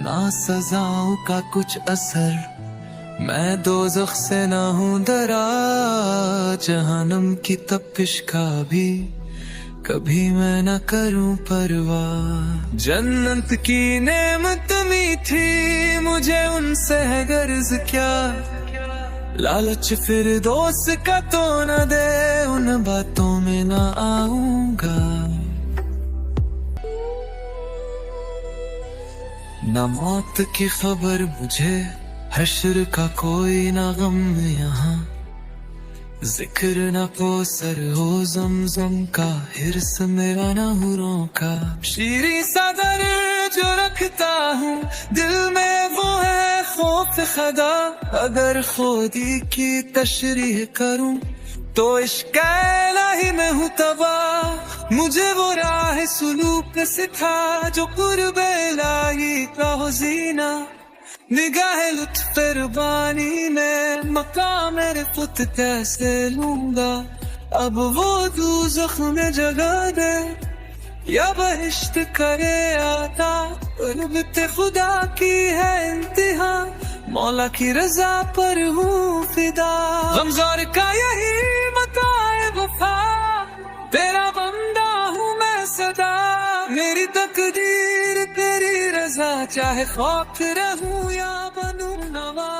ना सजाओं का कुछ असर, मैं दोज़ख से ना हूँ डरा, जहन्नम की तपिश का भी कभी मैं न करूं परवाह। जन्नत की नेमत मीठी, मुझे उनसे है गर्ज क्या, लालच फिर दोस्त का तो न दे, उन बातों में न आऊंगा। न मौत की खबर मुझे, हश्र का कोई न गम यहाँ, जिक्र न कोसर हो ज़मज़म का, हिर्स मेरा न हुरों का। शीरी सदर जो रखता हूँ दिल में वो है खौफ खुदा, अगर खुदी की तशरीह करूँ तो इश्क़ इलाही में हूँ तबाह। मुझे वो राह सुलूक सिखा जो कुर्ब इलाही का हो ज़ीना, निगाह लुत्फ़ रबानी में मकाम मेरे पुत कैसे लूंगा। अब वो दोज़ख में जगह दे या बहिश्त करे आता, कुर्बत खुदा की है इंतहा, मौला की रज़ा पर हूँ फिदा। गमज़ार का यही मताए वफ़ा, तेरा बंदा हूँ मैं सदा, मेरी तकदीर तेरी रज़ा, चाहे खौफ रहूं या बनूं नवा।